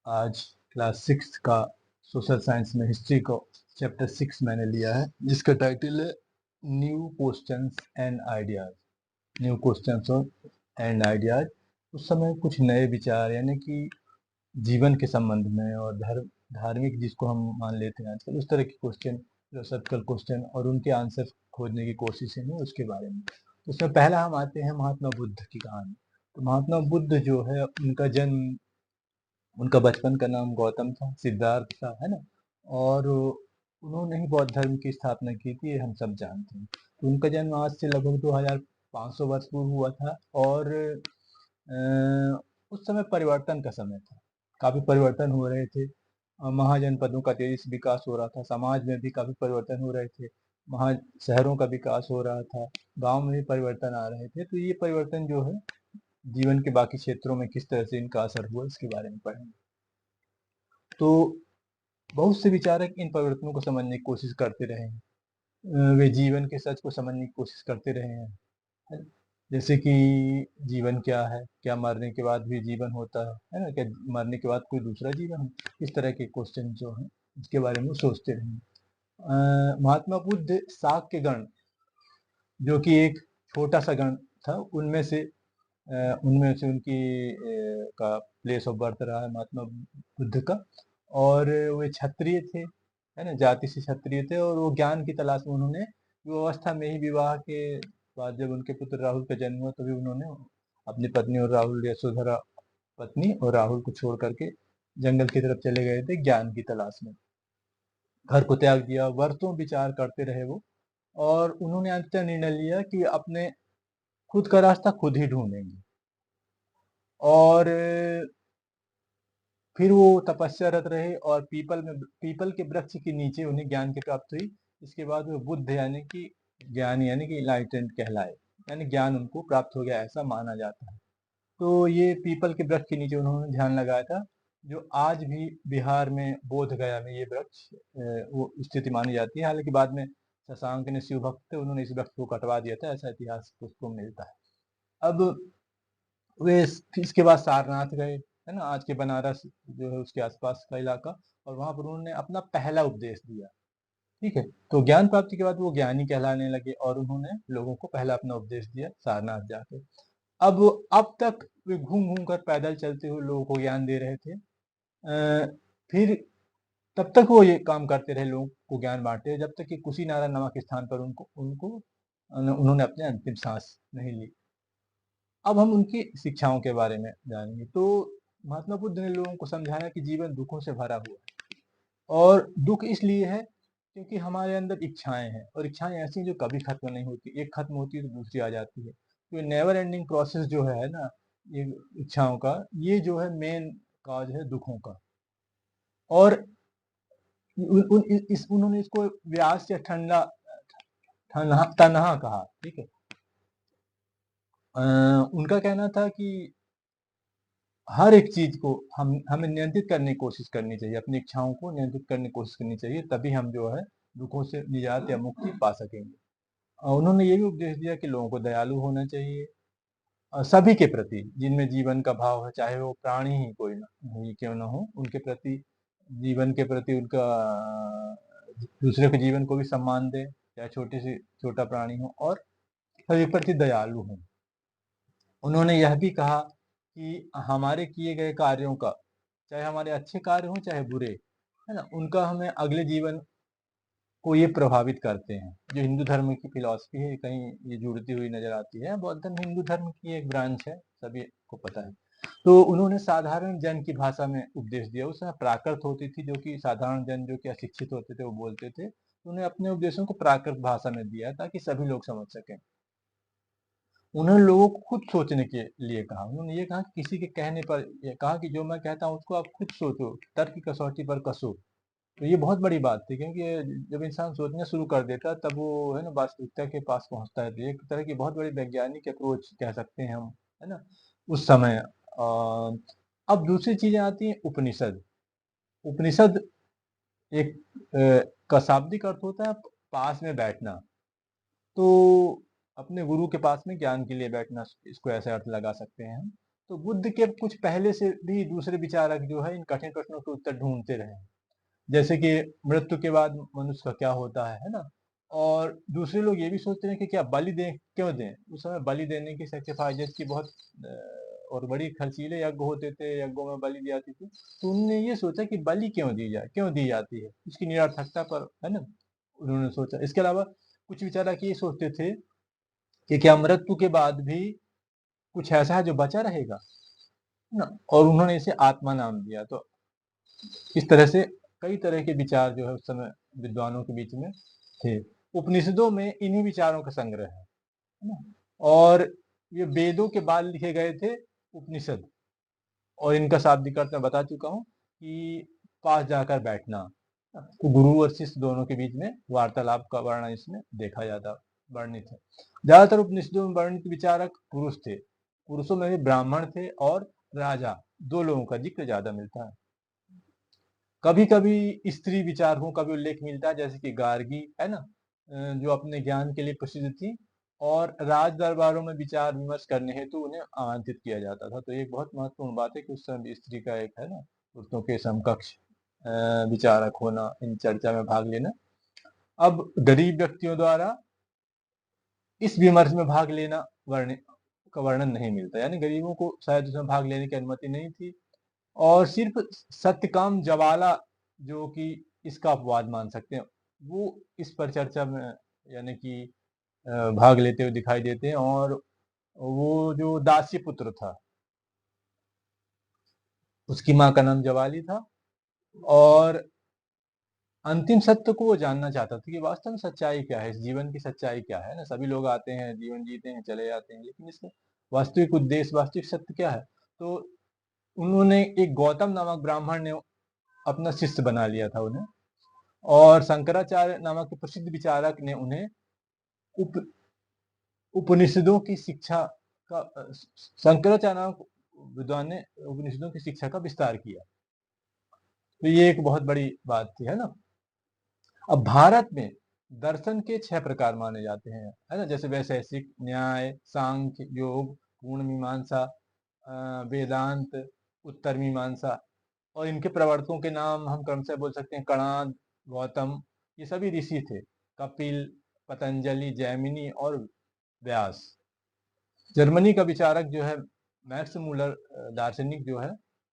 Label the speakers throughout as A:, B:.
A: आज क्लास 6 का social science में हिस्ट्री को चैप्टर 6 मैंने लिया है, जिसका टाइटल है new questions and ideas. New questions और एंड आइडियाज। उस समय कुछ नए विचार यानी कि जीवन के संबंध में और धार्मिक जिसको हम मान लेते हैं आजकल, उस तरह के क्वेश्चन, फिलोसॉफिकल क्वेश्चन और उनके आंसर खोजने की कोशिश है उसके बारे में। तो उसमें पहला हम आते हैं महात्मा बुद्ध की कहानी। तो महात्मा बुद्ध जो है, उनका बचपन का नाम गौतम था, सिद्धार्थ था, है ना। और उन्होंने ही बौद्ध धर्म की स्थापना की थी, ये हम सब जानते हैं। तो उनका जन्म आज से लगभग 2500 वर्ष पूर्व हुआ था। और उस समय परिवर्तन का समय था, काफी परिवर्तन हो रहे थे। महाजनपदों का तेजी से विकास हो रहा था, समाज में भी काफी परिवर्तन हो रहे थे, महा शहरों का विकास हो रहा था, गांव में भी परिवर्तन आ रहे थे। तो ये परिवर्तन जो है जीवन के बाकी क्षेत्रों में किस तरह से इनका असर हुआ, इसके बारे में पढ़ेंगे। तो बहुत से विचारक इन परिवर्तनों को समझने की कोशिश करते रहे हैं। वे जीवन के सच को समझने की कोशिश करते रहे हैं, है ना? जैसे कि जीवन क्या है, क्या मरने के बाद भी जीवन होता है ना, क्या मरने के बाद कोई दूसरा जीवन है, इस तरह के क्वेश्चन जो हैं इसके बारे में सोचते रहे हैं। महात्मा बुद्ध शाक के गण, जो कि एक छोटा सा गण था, उनमें से उनकी का प्लेस ऑफ बर्थ रहा है महात्मा बुद्ध का। और वे क्षत्रिय थे, है ना, जाति से क्षत्रिय थे। और वो ज्ञान की तलाश में उन्होंने युवावस्था में ही, विवाह के बाद जब उनके पुत्र राहुल का जन्म हुआ, तभी उन्होंने अपनी पत्नी और राहुल, यशोधरा पत्नी और राहुल को छोड़ करके जंगल की तरफ चले गए थे ज्ञान की तलाश में। घर को त्याग दिया, वर्षों विचार करते रहे वो। और उन्होंने अंततः निर्णय लिया कि अपने खुद का रास्ता खुद ही ढूंढेंगे। और फिर वो तपस्यारत रहे और पीपल के वृक्ष के नीचे उन्हें ज्ञान की प्राप्ति हुई। इसके बाद वो बुद्ध यानी कि ज्ञानी यानी कि इनलाइटेंड कहलाए, यानी ज्ञान उनको प्राप्त हो गया, ऐसा माना जाता है। तो ये पीपल के वृक्ष के नीचे उन्होंने ध्यान लगाया था, जो आज भी बिहार में बोध गया में ये वृक्ष वो स्थिति मानी जाती है। हालांकि बाद में शशांक ने, शिव भक्त थे, उन्होंने इस वृक्ष को कटवा दिया था, ऐसा इतिहास उसको मिलता है। अब वे इसके बाद सारनाथ गए, है ना, आज के बनारस जो है उसके आसपास का इलाका। और वहां पर उन्होंने अपना पहला उपदेश दिया। ठीक है। तो ज्ञान प्राप्ति के बाद वो ज्ञानी कहलाने लगे और उन्होंने लोगों को पहला अपना उपदेश दिया सारनाथ जाके। अब तक वे घूम घूम कर पैदल चलते हुए लोगों को ज्ञान दे रहे थे। फिर तब तक वो ये काम करते रहे, लोगों को ज्ञान बांटे, जब तक कि कुशीनारा नामक स्थान पर उनको उनको उन्होंने अपने अंतिम सांस नहीं ली। अब हम उनकी शिक्षाओं के बारे में जानेंगे। तो महात्मा बुद्ध ने लोगों को समझाया कि जीवन दुखों से भरा हुआ है, और दुख इसलिए है क्योंकि हमारे अंदर इच्छाएं हैं, और इच्छाएं ऐसी हैं जो कभी खत्म नहीं होती, एक खत्म होती है तो दूसरी आ जाती है। तो ये नेवर एंडिंग प्रोसेस जो है ना, ये इच्छाओं का, ये जो है मेन काज है दुखों का। और उन्होंने इसको व्यास या तन्हा कहा। ठीक है। उनका कहना था कि हर एक चीज को हमें नियंत्रित करने की कोशिश करनी चाहिए, अपनी इच्छाओं को नियंत्रित करने की कोशिश करनी चाहिए, तभी हम जो है दुखों से निजात या मुक्ति पा सकेंगे। उन्होंने ये भी उपदेश दिया कि लोगों को दयालु होना चाहिए, सभी के प्रति, जिनमें जीवन का भाव है, चाहे वो प्राणी ही कोई ना ही क्यों ना हो, उनके प्रति, जीवन के प्रति उनका, दूसरे के जीवन को भी सम्मान दे, चाहे छोटे से छोटा प्राणी हो, और सभी प्रति दयालु हो। उन्होंने यह भी कहा कि हमारे किए गए कार्यों का, चाहे हमारे अच्छे कार्य हों चाहे बुरे, है ना, उनका हमें अगले जीवन को ये प्रभावित करते हैं। जो हिंदू धर्म की फिलॉसफी है, कहीं ये जुड़ती हुई नजर आती है। बौद्ध धर्म हिंदू धर्म की एक ब्रांच है, सभी को पता है। तो उन्होंने साधारण जन की भाषा में उपदेश दिया। उस समय प्राकृत होती थी, जो कि साधारण जन जो कि अशिक्षित होते थे वो बोलते थे, तो उन्हें अपने उपदेशों को प्राकृत भाषा में दिया ताकि सभी लोग समझ सकें। उन्होंने लोगों को खुद सोचने के लिए कहा। उन्होंने ये कहा कि किसी के कहने पर, ये कहा कि जो मैं कहता हूँ उसको आप खुद सोचो, तर्क की कसौटी पर कसो। तो ये बहुत बड़ी बात थी, क्योंकि जब इंसान सोचना शुरू कर देता है तब वो, है ना, वास्तविकता के पास पहुंचता है। तो एक तरह की बहुत बड़ी वैज्ञानिक अप्रोच कह सकते हैं हम, है ना, उस समय। अब दूसरी चीजें आती हैं, उपनिषद। उपनिषद एक का शाब्दिक अर्थ होता है पास में बैठना। तो अपने गुरु के पास में ज्ञान के लिए बैठना, इसको ऐसे अर्थ लगा सकते हैं हम। तो बुद्ध के कुछ पहले से भी दूसरे विचारक जो है इन कठिन प्रश्नों के उत्तर ढूंढते रहे, जैसे कि मृत्यु के बाद मनुष्य का क्या होता है ना। और दूसरे लोग ये भी सोचते हैं कि क्या बलि दें, क्यों दें। उस समय बलि देने की सैक्रिफाइस की बहुत और बड़ी खर्चीले यज्ञ होते थे, यज्ञों में बलि दी जाती थी। तो उन्होंने ये सोचा कि बलि क्यों दी जाए, क्यों दी जाती है, उसकी निरर्थकता पर, है ना, उन्होंने सोचा। इसके अलावा कुछ विचारक ये सोचते थे कि क्या मृत्यु के बाद भी कुछ ऐसा है जो बचा रहेगा, है ना, और उन्होंने इसे आत्मा नाम दिया। तो इस तरह से कई तरह के विचार जो है उस समय विद्वानों के बीच में थे। उपनिषदों में इन्हीं विचारों का संग्रह है ना। और ये वेदों के बाद लिखे गए थे उपनिषद, और इनका शाब्दिक अर्थ मैं बता चुका हूँ कि पास जाकर बैठना। तो गुरु और शिष्य दोनों के बीच में वार्तालाप का वर्णन इसमें देखा जाता, वर्णित है। ज्यादातर उपनिषदों में वर्णित विचारक पुरुष थे। पुरुषों में भी ब्राह्मण थे और राजा, दो लोगों का जिक्र ज्यादा मिलता है। कभी कभी स्त्री विचारकों का भी उल्लेख मिलता है, जैसे कि गार्गी, है ना, जो अपने ज्ञान के लिए प्रसिद्ध थी, और राज दरबारों में विचार विमर्श करने हेतु उन्हें आमंत्रित किया जाता था। तो एक बहुत महत्वपूर्ण बात है कि उस समय स्त्री का एक, है ना, पुरुषों के समकक्ष विचारक होना, इन चर्चा में भाग लेना। अब गरीब व्यक्तियों द्वारा इस विमर्श में भाग लेना का वर्णन नहीं मिलता, यानी गरीबों को शायद उसमें भाग लेने की अनुमति नहीं थी। और सिर्फ सत्यकाम जवाला, जो कि इसका अपवाद मान सकते हैं, वो इस पर चर्चा में यानी कि भाग लेते हुए दिखाई देते हैं। और वो जो दासी पुत्र था, उसकी माँ का नाम जवाली था, और अंतिम सत्य को वो जानना चाहता था कि वास्तव में सच्चाई क्या है, इस जीवन की सच्चाई क्या है ना। सभी लोग आते हैं, जीवन जीते हैं, चले जाते हैं, लेकिन इसका वास्तविक उद्देश्य, वास्तविक सत्य क्या है। तो उन्होंने एक गौतम नामक ब्राह्मण ने अपना शिष्य बना लिया था उन्हें, और शंकराचार्य नामक प्रसिद्ध विचारक ने उन्हें उप उपनिषदों की शिक्षा का शंकराचार्य नामक विद्वान ने उपनिषदों की शिक्षा का विस्तार किया। तो ये एक बहुत बड़ी बात थी, है ना। अब भारत में दर्शन के 6 प्रकार माने जाते हैं, है ना, जैसे वैशेषिक, न्याय, सांख्य, योग, पूर्ण मीमांसा, वेदांत, उत्तर मीमांसा। और इनके प्रवर्तकों के नाम हम क्रमशः बोल सकते हैं कणाद, गौतम, ये सभी ऋषि थे। कपिल, पतंजलि, जैमिनी और व्यास। जर्मनी का विचारक जो है मैक्स मूलर, दार्शनिक जो है,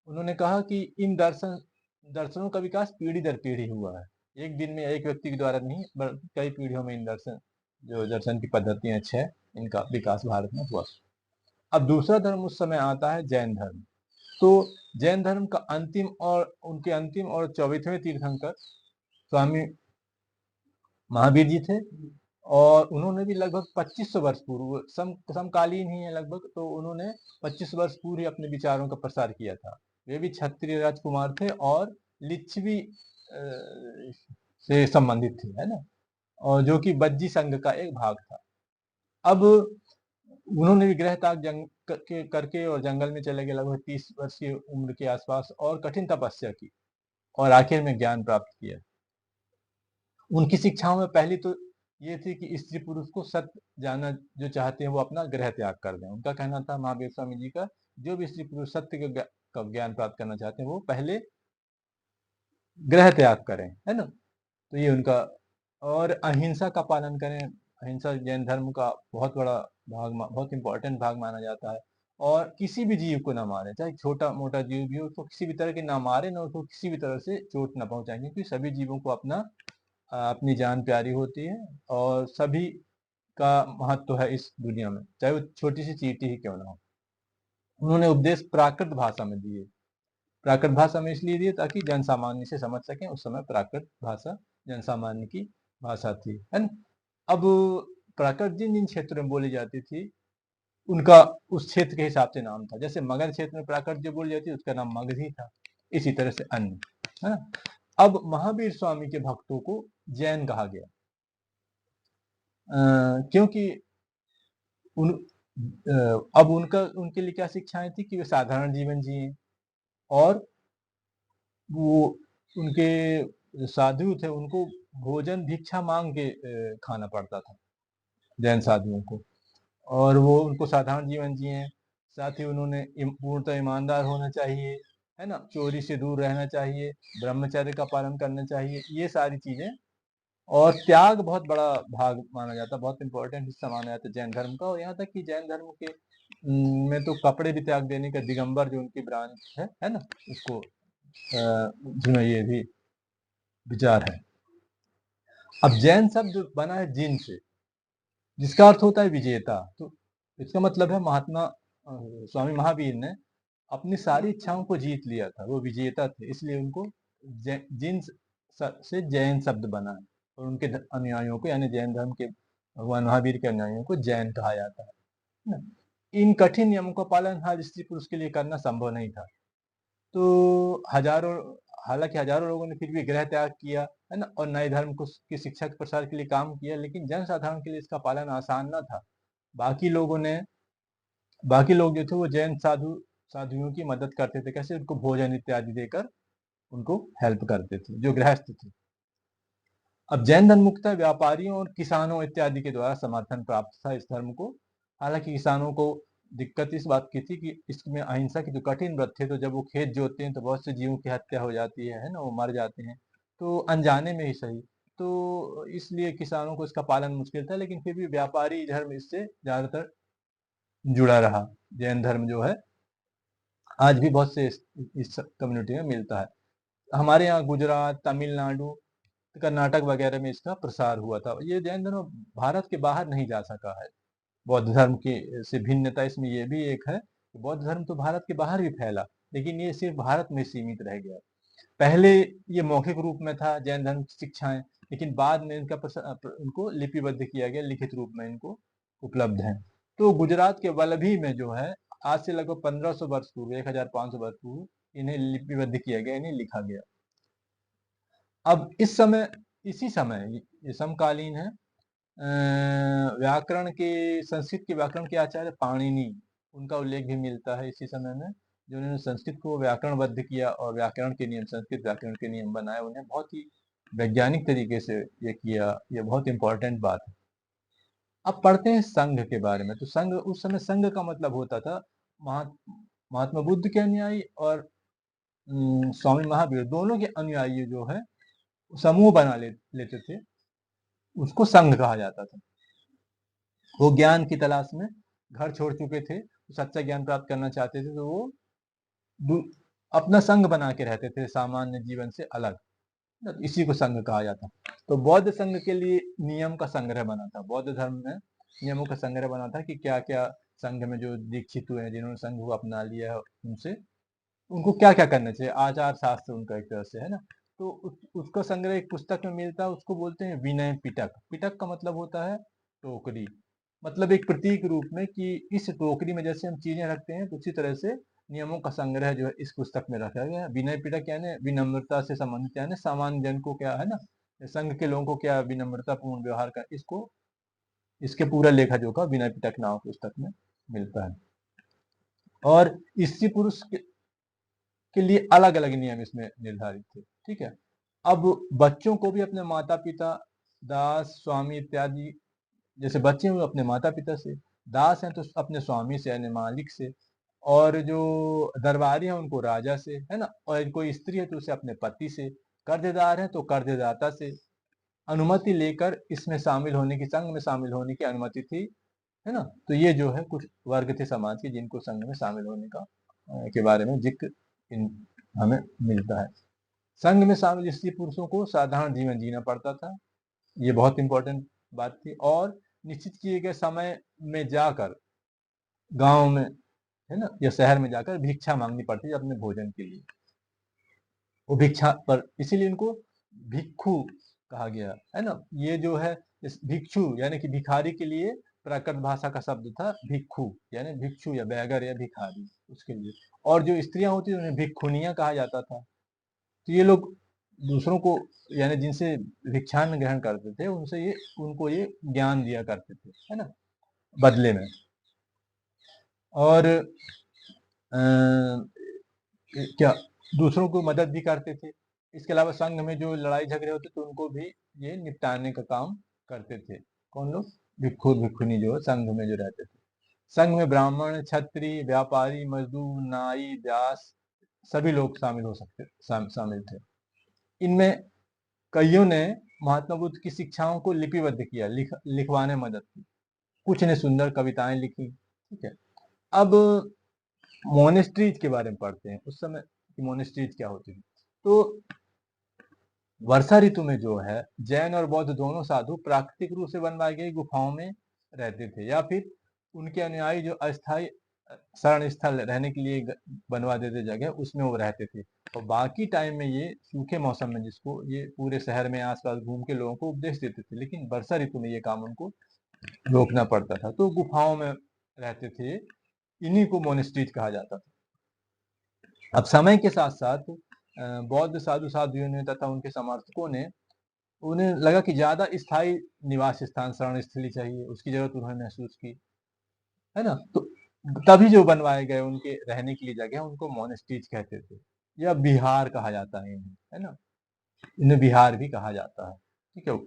A: उन्होंने कहा कि इन दर्शनों का विकास पीढ़ी दर पीढ़ी हुआ है। एक दिन में एक व्यक्ति के द्वारा नहीं, बल्कि कई पीढ़ियों में इन दर्शन की पद्धतियां 6, इनका विकास भारत में हुआ। अब दूसरा धर्म उस समय आता है जैन धर्म। तो जैन धर्म का अंतिम और 24वें तीर्थंकर स्वामी महावीर जी थे। और उन्होंने भी लगभग 2500 वर्ष पूर्व, समकालीन ही है लगभग, तो उन्होंने 25 वर्ष पूर्व अपने विचारों का प्रसार किया था। वे भी क्षत्रिय राजकुमार थे और लिच्छवी से संबंधित थे, है ना, और जो कि बज्जी संघ का एक भाग था। अब उन्होंने भी गृह त्याग करके और जंगल में चले गए लगभग 30 वर्ष की उम्र के आसपास, और कठिन तपस्या की, और आखिर में ज्ञान प्राप्त किया। उनकी शिक्षाओं में पहली तो ये थी कि स्त्री पुरुष को सत्य जानना जो चाहते हैं वो अपना गृह त्याग कर दें। उनका कहना था, महावीर स्वामी जी का, जो भी स्त्री पुरुष सत्य का ज्ञान प्राप्त करना चाहते हैं वो पहले गृह त्याग करें, है ना। तो ये उनका, और अहिंसा का पालन करें। अहिंसा जैन धर्म का बहुत बड़ा भाग, बहुत इंपॉर्टेंट भाग माना जाता है। और किसी भी जीव को ना मारे, चाहे छोटा मोटा जीव भी हो, उसको किसी भी तरह की ना मारे, ना उसको किसी भी तरह से चोट ना पहुंचाएं, क्योंकि सभी जीवों को अपनी जान प्यारी होती है, और सभी का महत्व है इस दुनिया में, चाहे वो छोटी सी चींटी ही क्यों ना हो। उन्होंने उपदेश प्राकृत भाषा में दिए। प्राकृत भाषा में इसलिए दिए ताकि जन सामान्य से समझ सकें। उस समय प्राकृत भाषा जन सामान्य की भाषा थी, है ना। अब प्राकृत जिन जिन क्षेत्रों में बोली जाती थी, उनका उस क्षेत्र के हिसाब से नाम था। जैसे मगध क्षेत्र में प्राकृत जो बोली जाती थी, उसका नाम मगधी था। इसी तरह से अन्य, है ना। अब महावीर स्वामी के भक्तों को जैन कहा गया, क्योंकि अब उनके लिए क्या शिक्षाएं थी कि वे साधारण जीवन जिए, और वो उनके साधु थे, उनको भोजन भिक्षा मांग के खाना पड़ता था, जैन साधुओं को। और वो उनको साधारण जीवन जिए, साथ ही उन्होंने पूर्णतः ईमानदार होना चाहिए, है ना, चोरी से दूर रहना चाहिए, ब्रह्मचर्य का पालन करना चाहिए, ये सारी चीजें। और त्याग बहुत बड़ा भाग माना जाता है, बहुत इंपॉर्टेंट हिस्सा माना जाता है जैन धर्म का। और यहाँ तक कि जैन धर्म के में तो कपड़े भी त्याग देने का, दिगंबर जो उनकी ब्रांच है ना, उसको जिसमें ये भी विचार है। अब जैन शब्द बना है जिन से, जिसका अर्थ होता है विजेता। तो इसका मतलब है महात्मा स्वामी महावीर ने अपनी सारी इच्छाओं को जीत लिया था, वो विजेता थे, इसलिए उनको जिन से जैन शब्द बना है। और उनके अनुयायियों को, यानी जैन धर्म के भगवान महावीर के अनुयायियों को जैन कहा जाता है ना। इन कठिन नियमों का पालन हर स्त्री पुरुष के लिए करना संभव नहीं था। तो हालांकि हजारों लोगों ने फिर भी गृह त्याग किया, है ना, और नए धर्म को की शिक्षा के प्रसार के लिए काम किया, लेकिन जनसाधारण के लिए इसका पालन आसान न था। बाकी लोगों ने बाकी लोग जो थे वो जैन साधुओं की मदद करते थे। कैसे? उनको भोजन इत्यादि देकर उनको हेल्प करते थे, जो गृहस्थ थे। अब जैन धर्म मुख्यतः व्यापारियों और किसानों इत्यादि के द्वारा समर्थन प्राप्त था इस धर्म को। हालांकि किसानों को दिक्कत इस बात की थी कि इसमें अहिंसा के जो कठिन व्रत थे, तो जब वो खेत जोतते हैं तो बहुत से जीवों की हत्या हो जाती है ना, वो मर जाते हैं, तो अनजाने में ही सही। तो इसलिए किसानों को इसका पालन मुश्किल था, लेकिन फिर भी व्यापारी धर्म इससे ज्यादातर जुड़ा रहा। जैन धर्म जो है आज भी बहुत से इस कम्युनिटी में मिलता है। हमारे यहाँ गुजरात, तमिलनाडु, कर्नाटक वगैरह में इसका प्रसार हुआ था। ये जैन धर्म भारत के बाहर नहीं जा सका है। बौद्ध धर्म की से भिन्नता इसमें ये भी एक है कि बौद्ध धर्म तो भारत के बाहर भी फैला, लेकिन ये सिर्फ भारत में सीमित रह गया। पहले ये मौखिक रूप में था जैन धर्म की शिक्षाएं, लेकिन बाद में इनको लिपिबद्ध किया गया, लिखित रूप में इनको उपलब्ध है। तो गुजरात के वल्लभी में जो है, आज से लगभग 1500 वर्ष पूर्व, 1500 वर्ष पूर्व इन्हें लिपिबद्ध किया गया, इन्हें लिखा गया। अब इसी समय ये समकालीन है। व्याकरण के संस्कृत के व्याकरण के आचार्य पाणिनि, उनका उल्लेख भी मिलता है इसी समय में, जो उन्होंने संस्कृत को व्याकरणबद्ध किया और व्याकरण के नियम, संस्कृत व्याकरण के नियम बनाए। उन्हें बहुत ही वैज्ञानिक तरीके से ये किया, ये बहुत इंपॉर्टेंट बात है। अब पढ़ते हैं संघ के बारे में। तो संघ, उस समय संघ का मतलब होता था महात्मा बुद्ध के अनुयायी और स्वामी महावीर दोनों के अनुयायी जो है समूह बना लेते थे, उसको संघ कहा जाता था। वो ज्ञान की तलाश में घर छोड़ चुके थे, तो सच्चा ज्ञान प्राप्त करना चाहते थे, तो वो अपना संघ बना के रहते थे, सामान्य जीवन से अलग। तो इसी को संघ कहा जाता। तो बौद्ध संघ के लिए नियम का संग्रह बना था। बौद्ध धर्म में नियमों का संग्रह बना था कि क्या क्या संघ में जो दीक्षित हुए हैं, जिन्होंने संघ को अपना लिया है, उनको क्या क्या करना चाहिए, आचार शास्त्र उनका एक तरह से है ना। तो उसका संग्रह एक पुस्तक में मिलता है, उसको बोलते हैं विनय पिटक। पिटक का मतलब होता है टोकरी, मतलब एक प्रतीक रूप में कि इस टोकरी में जैसे हम चीजें रखते हैं, तो उसी तरह से नियमों का संग्रह जो है इस पुस्तक में रखा गया है। विनय पिटक यानी विनम्रता से संबंधित, यानी सामान्य जन को क्या है ना, संघ के लोगों को क्या विनम्रता पूर्ण व्यवहार का, इसके पूरा लेखा जोखा विनय पिटक नाम पुस्तक में मिलता है। और स्त्री पुरुष के लिए अलग अलग नियम इसमें निर्धारित थे। ठीक है। अब बच्चों को भी अपने माता पिता, दास, स्वामी इत्यादि, जैसे बच्चे हुए अपने माता पिता से, दास हैं तो अपने स्वामी से यानी मालिक से, और जो दरबारी हैं उनको राजा से, है ना, और कोई स्त्री है तो उसे अपने पति से, कर्जदार है तो कर्जदाता से अनुमति लेकर इसमें शामिल होने की, संघ में शामिल होने की अनुमति थी, है ना। तो ये जो है कुछ वर्ग थे समाज के जिनको संघ में शामिल होने का के बारे में जिक्र हमें मिलता है। संघ में शामिल स्त्री पुरुषों को साधारण जीवन जीना पड़ता था, ये बहुत इंपॉर्टेंट बात थी। और निश्चित किए गए समय में जाकर गांव में, है ना, या शहर में जाकर भिक्षा मांगनी पड़ती है अपने भोजन के लिए। वो भिक्षा पर, इसीलिए इनको भिक्षु कहा गया, है ना। ये जो है इस भिक्षु यानी कि भिखारी के लिए प्राकृत भाषा का शब्द था भिक्षु, यानी भिक्षु या बैगर या भिखारी, उसके लिए। और जो स्त्रियां होती थी उन्हें भिक्षुनियां कहा जाता था। तो ये लोग दूसरों को, यानी जिनसे भिक्षान ग्रहण करते थे, उनको ये ज्ञान दिया करते थे, है ना, बदले में। और क्या, दूसरों को मदद भी करते थे। इसके अलावा संघ में जो लड़ाई झगड़े होते थे उनको भी ये निपटाने का काम करते थे। कौन लोग? भिक्षु भिक्षुनी जो संघ में जो रहते थे। संघ में ब्राह्मण, क्षत्रिय, व्यापारी, मजदूर, नाई, दास सभी लोग शामिल थे। इनमें कईयों ने महात्मा बुद्ध की शिक्षाओं को लिपिबद्ध किया, लिखवाने में मदद की। कुछ ने सुंदर कविताएं लिखी। ठीक है, अब मोनेस्ट्रीज के बारे में पढ़ते हैं। उस समय की मोनेस्ट्रीज क्या होती थी। तो वर्षा ऋतु में जो है जैन और बौद्ध दोनों साधु प्राकृतिक रूप से बनवाई गई गुफाओं में रहते थे, या फिर उनके अनुयायी जो अस्थायी शरण स्थल रहने के लिए बनवा देते जगह, उसमें वो रहते थे। और बाकी टाइम में ये सूखे मौसम में जिसको ये पूरे शहर में आसपास घूम के लोगों को उपदेश देते थे, लेकिन वर्षा ऋतु में ये काम उनको रोकना पड़ता था, तो गुफाओं में रहते थे। इन्हीं को मोनेस्ट्रीज कहा जाता था। अब समय के साथ साथ बौद्ध साधु साध्वियों ने तथा उनके समर्थकों ने, उन्हें लगा कि ज्यादा स्थायी निवास स्थान, शरण स्थली चाहिए, उसकी जरूरत उन्होंने महसूस की, है ना। तो तभी जो बनवाए गए उनके रहने के लिए जगह, उनको मोनेस्ट्रीज कहते थे, या बिहार कहा जाता है इन्हें, है ना। इन्हें बिहार भी कहा जाता है। ठीक है,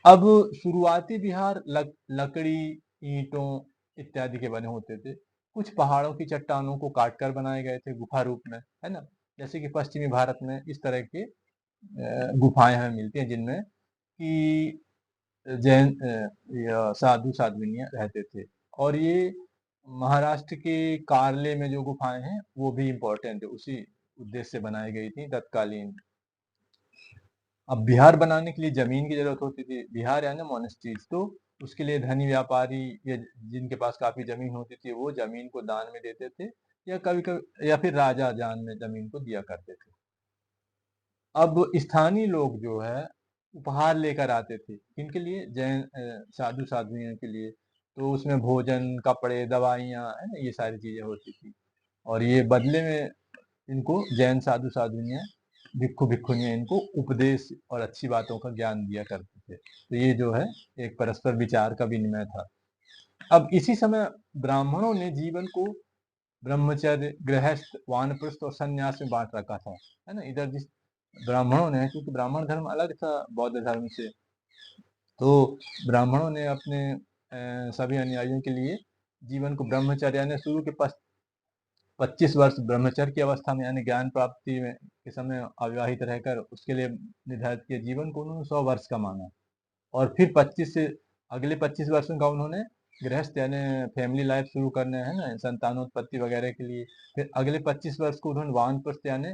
A: अब शुरुआती बिहार लकड़ी, ईंटों इत्यादि के बने होते थे। कुछ पहाड़ों की चट्टानों को काटकर बनाए गए थे गुफा रूप में, है ना। जैसे कि पश्चिमी भारत में इस तरह के गुफाएं हमें मिलती हैं, जिनमें कि जैन या साधु साध्विनियां रहते थे। और ये महाराष्ट्र के कार्ले में जो गुफाएं हैं वो भी इम्पोर्टेंट है, उसी उद्देश्य से बनाई गई थी तत्कालीन। अब बिहार बनाने के लिए जमीन की जरूरत होती थी। बिहार यानी मोनेस्ट्रीज, तो उसके लिए धनी व्यापारी या जिनके पास काफी जमीन होती थी, वो जमीन को दान में देते थे, या कभी कभी या फिर राजा जान में जमीन को दिया करते थे। अब स्थानीय लोग जो है उपहार लेकर आते थे, इनके लिए जैन साधु साध्वियों के लिए। तो उसमें भोजन, कपड़े, दवाइयाँ, है ना, ये सारी चीजें होती थी। और ये बदले में इनको जैन साधु साध्वियाँ, भिक्खु भिक्खुनियाँ इनको उपदेश और अच्छी बातों का ज्ञान दिया करते थे। तो ये जो है एक परस्पर विचार का विनिमय था। अब इसी समय ब्राह्मणों ने जीवन को ब्रह्मचर्य, गृहस्थ, वानप्रस्थ और संन्यास में बांट रखा था, है ना। इधर जिस ब्राह्मणों ने, क्योंकि ब्राह्मण धर्म अलग था बौद्ध धर्म से, तो ब्राह्मणों ने अपने सभी अनुयायियों के लिए जीवन को ब्रह्मचर्य यानी शुरू के 25 वर्ष ब्रह्मचर्य की अवस्था में, यानी ज्ञान प्राप्ति में के समय अविवाहित रहकर उसके लिए निर्धारित किया जीवन को उन्होंने 100 वर्ष का माना। और फिर 25 से अगले 25 वर्षों का उन्होंने गृहस्थ यानी फैमिली लाइफ शुरू करना है ना, संतानोत्पत्ति वगैरह के लिए। फिर अगले 25 वर्ष को उन्होंने वानप्रस्थ यानी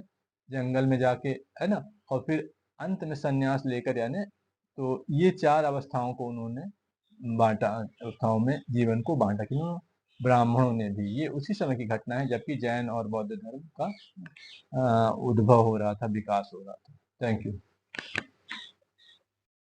A: जंगल में जाके, है ना। और फिर अंत में संन्यास लेकर, यानी तो ये 4 अवस्थाओं को उन्होंने बांटा, अवस्थाओं में जीवन को बांटा। क्यों? ब्राह्मणों ने भी। ये उसी समय की घटना है जबकि जैन और बौद्ध धर्म का उद्भव हो रहा था, विकास हो रहा था। Thank you.